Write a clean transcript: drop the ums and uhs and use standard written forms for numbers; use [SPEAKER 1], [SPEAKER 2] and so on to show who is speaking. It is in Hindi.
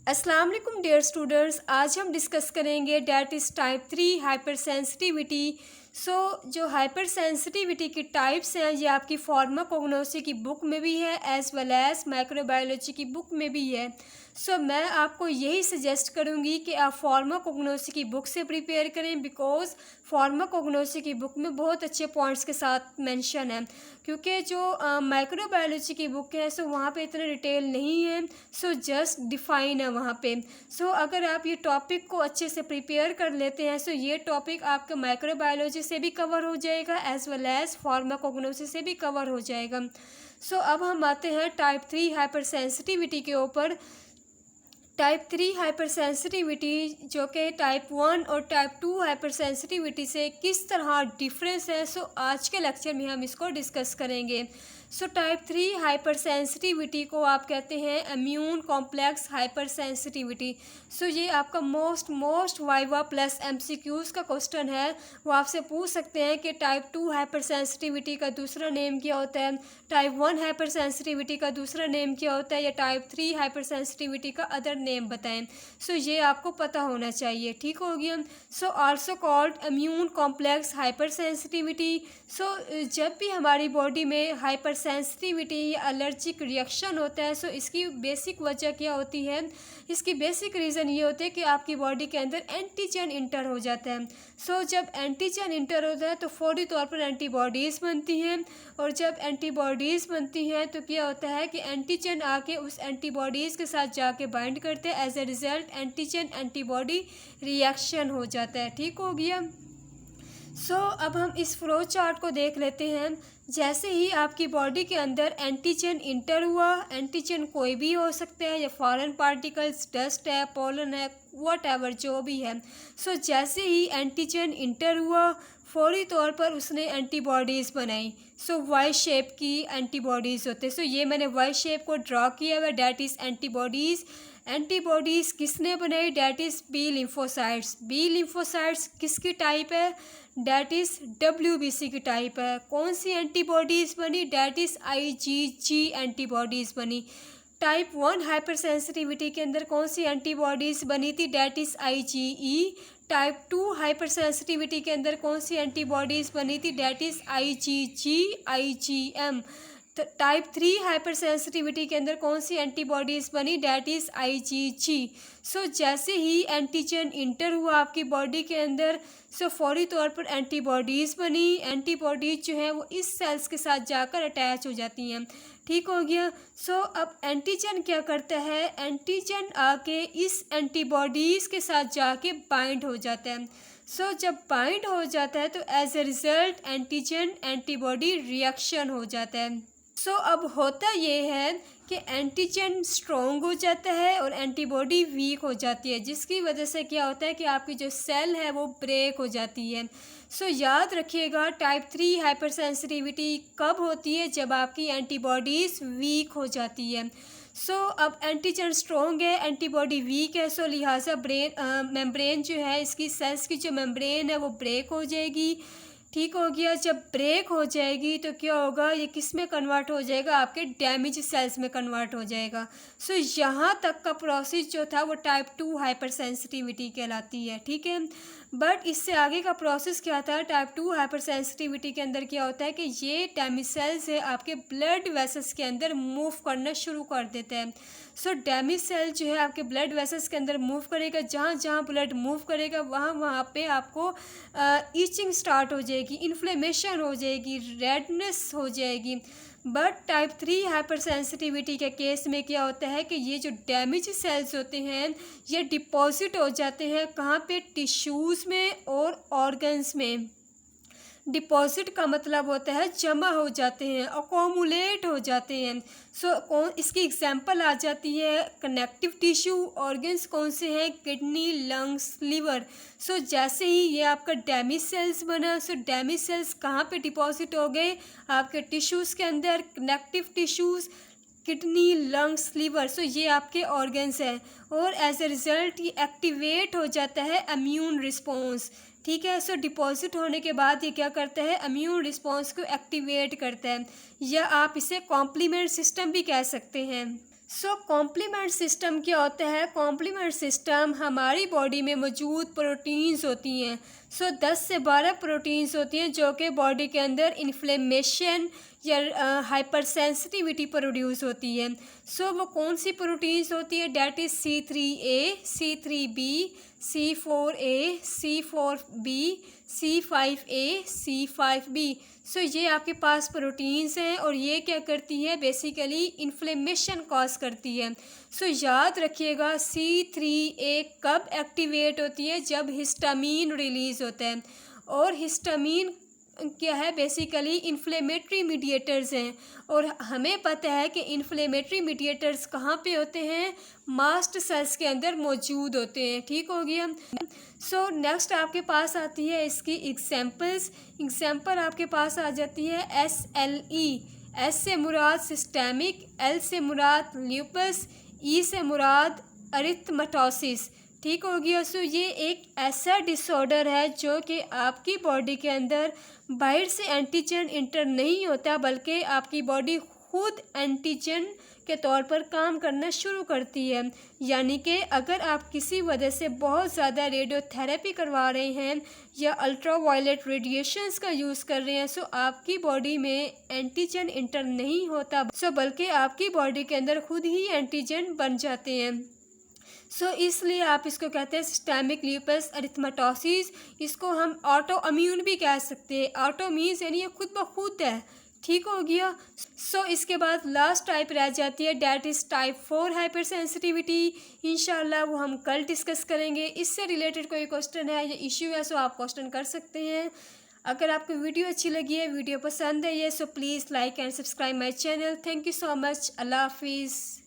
[SPEAKER 1] अस्सलाम वालेकुम डियर स्टूडेंट्स। आज हम डिस्कस करेंगे that is type 3 hyper sensitivity. जो हाइपर सेंसिटिविटी की टाइप्स हैं ये आपकी फार्माकोग्नोसी की बुक में भी है एज़ वेल एज़ माइक्रोबायोलॉजी की बुक में भी है। मैं आपको यही सजेस्ट करूँगी कि आप फार्माकोग्नोसी की बुक से प्रिपेयर करें, बिकॉज़ फार्माकोग्नोसी की बुक में बहुत अच्छे पॉइंट्स के साथ मेंशन है। क्योंकि जो माइक्रोबायोलॉजी की बुक है वहाँ पे इतना डिटेल नहीं है, जस्ट डिफ़ाइन है वहाँ पे। अगर आप ये टॉपिक को अच्छे से प्रिपेयर कर लेते हैं ये टॉपिक आपका माइक्रोबायोलॉजी से भी कवर हो जाएगा एज़ वेल एज़ फार्माकोग्नोसी से भी कवर हो जाएगा। अब हम आते हैं टाइप 3 हाइपर सेंसिटिविटी के ऊपर। टाइप 3 हाइपर सेंसिटिविटी जो कि टाइप 1 और टाइप 2 हाइपर सेंसिटिविटी से किस तरह डिफरेंस है, आज के लेक्चर में हम इसको डिस्कस करेंगे। टाइप 3 हाइपर सेंसिटिविटी को आप कहते हैं इम्यून कॉम्प्लेक्स हाइपर सेंसिटिविटी। ये आपका मोस्ट वाइवा प्लस एमसीक्यूज़ का क्वेश्चन है। वो आपसे पूछ सकते हैं कि टाइप 2 हाइपर सेंसिटिविटी का दूसरा नेम क्या होता है, टाइप 1 हाइपर सेंसिटिविटी का दूसरा नेम क्या होता है, या टाइप 3 हाइपर सेंसिटिविटी का अदर नेम बताएं। ये आपको पता होना चाहिए, ठीक हो गया। Also called immune complex hyper sensitivity. जब भी हमारी बॉडी में हाइपर सेंसिटिविटी या एलर्जिक रिएक्शन होता है इसकी बेसिक वजह क्या होती है, इसकी बेसिक रीज़न ये होता है कि आपकी बॉडी के अंदर एंटीजन इंटर हो जाता है। जब एंटीजन इंटर होता है तो फौरी तौर पर एंटीबॉडीज़ बनती हैं, और जब एंटीबॉडीज़ बनती हैं तो क्या होता है कि एंटीजन आके उस एंटीबॉडीज़ के साथ जाके बाइंड करते हैं। As a result antigen antibody reaction हो जाता है, ठीक हो गया। अब हम इस फ्लो चार्ट को देख लेते हैं। जैसे ही आपकी बॉडी के अंदर एंटीजन इंटर हुआ, एंटीजन कोई भी हो सकता है, या फॉरेन पार्टिकल्स, डस्ट है, पोलन है, वॉटएवर जो भी है। जैसे ही एंटीजन इंटर हुआ फौरी तौर पर उसने एंटीबॉडीज़ बनाई। वाई शेप की एंटीबॉडीज़ होते हैं। ये मैंने वाई शेप को ड्रॉ किया हुआ, डैट इज़ एंटीबॉडीज़। एंटीबॉडीज़ किसने बनाई, that is B lymphocytes. B lymphocytes किसकी टाइप है, डैट इज़ WBC की टाइप है। कौन सी एंटीबॉडीज़ बनी, डैट इज़ IgG एंटीबॉडीज़ बनी। टाइप 1 हाइपर सेंसिटिविटी के अंदर कौन सी एंटीबॉडीज़ बनी थी, that is IgE। Type 2 hypersensitivity के अंदर कौन सी एंटीबॉडीज़ बनी थी, that is IgG IgM। Type 3 hypersensitivity के अंदर कौन सी एंटीबॉडीज़ बनी, डैट इज़ IgG। जैसे ही एंटीजन इंटर हुआ आपकी बॉडी के अंदर फौरी तौर पर एंटीबॉडीज़ बनी। एंटीबॉडीज़ जो है वो इस सेल्स के साथ जाकर अटैच हो जाती हैं, ठीक हो गया। अब एंटीजन क्या करता है, एंटीजन आके इस एंटीबॉडीज़ के साथ जाके बाइंड हो जाता है। जब बाइंड हो जाता है तो as a result antigen antibody reaction हो जाता है। अब होता ये है कि एंटीजन स्ट्रॉन्ग हो जाता है और एंटीबॉडी वीक हो जाती है, जिसकी वजह से क्या होता है कि आपकी जो सेल है वो ब्रेक हो जाती है। याद रखिएगा टाइप 3 हाइपर सेंसिटिविटी कब होती है, जब आपकी एंटीबॉडीज़ वीक हो जाती है। अब एंटीजन स्ट्रॉन्ग है, एंटीबॉडी वीक है, लिहाजा मेम्ब्रेन जो है, इसकी सेल्स की जो मेम्ब्रेन है वो ब्रेक हो जाएगी, ठीक हो गया। जब ब्रेक हो जाएगी तो क्या होगा, ये किस में कन्वर्ट हो जाएगा, आपके डैमेज सेल्स में कन्वर्ट हो जाएगा। यहाँ तक का प्रोसेस जो था वो टाइप 2 हाइपर सेंसिटिविटी कहलाती है, ठीक है। बट इससे आगे का प्रोसेस क्या था, टाइप 2 हाइपर सेंसिटिविटी के अंदर क्या होता है कि ये डैमेज सेल्स है आपके ब्लड वेसल्स के अंदर मूव करना शुरू कर देते हैं। डैमेज सेल जो है आपके ब्लड वेसल्स के अंदर मूव करेगा, जहाँ जहाँ ब्लड मूव करेगा वहाँ वहाँ पे आपको ईचिंग स्टार्ट हो जाएगी, इन्फ्लेमेशन हो जाएगी, रेडनेस हो जाएगी। बट टाइप 3 हाइपर सेंसिटिविटी के केस में क्या होता है कि ये जो डैमेज सेल्स होते हैं ये डिपॉजिट हो जाते हैं कहाँ पे, टिश्यूज़ में और ऑर्गन्स में। डिपॉजिट का मतलब होता है जमा हो जाते हैं, अकोमुलेट हो जाते हैं। इसकी एग्जांपल आ जाती है कनेक्टिव टिश्यू। ऑर्गन्स कौन से हैं, किडनी, लंग्स, लिवर। जैसे ही ये आपका डैमेज सेल्स बना, डैमेज सेल्स कहाँ पे डिपॉजिट हो गए, आपके टिश्यूज़ के अंदर, connective tissues, kidney, lungs, liver. ये आपके ऑर्गन्स हैं, और एज ए रिज़ल्ट ये एक्टिवेट हो जाता है इम्यून रिस्पॉन्स, ठीक है। डिपॉजिट होने के बाद ये क्या करता है, इम्यून रिस्पॉन्स को एक्टिवेट करता है, या आप इसे कॉम्प्लीमेंट सिस्टम भी कह सकते हैं। कॉम्प्लीमेंट सिस्टम क्या होता है? कॉम्प्लीमेंट सिस्टम हमारी बॉडी में मौजूद प्रोटीन्स होती हैं। 10 से 12 प्रोटीन्स होती हैं जो कि बॉडी के अंदर इन्फ्लेमेशन या हाइपर सेंसिटिविटी प्रोड्यूस होती है। वो कौन सी प्रोटीन्स होती है? That is C3A, C3B, C4A, C4B, C5A, C5B। ये आपके पास प्रोटीन्स हैं और ये क्या करती है? बेसिकली इन्फ्लेमेशन कॉज करती है। याद रखिएगा, C3A कब एक्टिवेट होती है? जब हिस्टामीन रिलीज़ होता है। और हिस्टामीन क्या है? बेसिकली इन्फ्लेमेटरी मीडिएटर्स हैं और हमें पता है कि इन्फ्लेमेटरी मीडिएटर्स कहाँ पे होते हैं? मास्ट सेल्स के अंदर मौजूद होते हैं। ठीक हो गया। नेक्स्ट आपके पास आती है इसकी एग्जाम्पल आपके पास आ जाती है SLE। S से मुराद सिस्टेमिक, L से मुराद ल्यूपस, E से मुराद अरिथमेटोसिस। ठीक हो गया। ये एक ऐसा डिसऑर्डर है जो कि आपकी बॉडी के अंदर बाहर से एंटीजन इंटर नहीं होता, बल्कि आपकी बॉडी खुद एंटीजन के तौर पर काम करना शुरू करती है। यानी कि अगर आप किसी वजह से बहुत ज़्यादा रेडियोथेरेपी करवा रहे हैं या अल्ट्रावायलेट रेडिएशंस का यूज़ कर रहे हैं, आपकी बॉडी में एंटीजन इंटर नहीं होता, बल्कि आपकी बॉडी के अंदर खुद ही एंटीजन बन जाते हैं। इसलिए आप इसको कहते हैं सिस्टेमिक ल्यूपस अरिथमेटोसिस। इसको हम ऑटो इम्यून भी कह सकते हैं। ऑटो मीन्स यानी ये खुद ब खुद है। ठीक हो गया। इसके बाद लास्ट टाइप रह जाती है, that is type 4 hyper sensitivity. इंशाल्लाह वो हम कल डिस्कस करेंगे। इससे रिलेटेड कोई क्वेश्चन है या इश्यू है आप क्वेश्चन कर सकते हैं। अगर आपको वीडियो अच्छी लगी है, वीडियो पसंद है ये, please like and subscribe my channel. Thank you so much. Allah हाफिज़।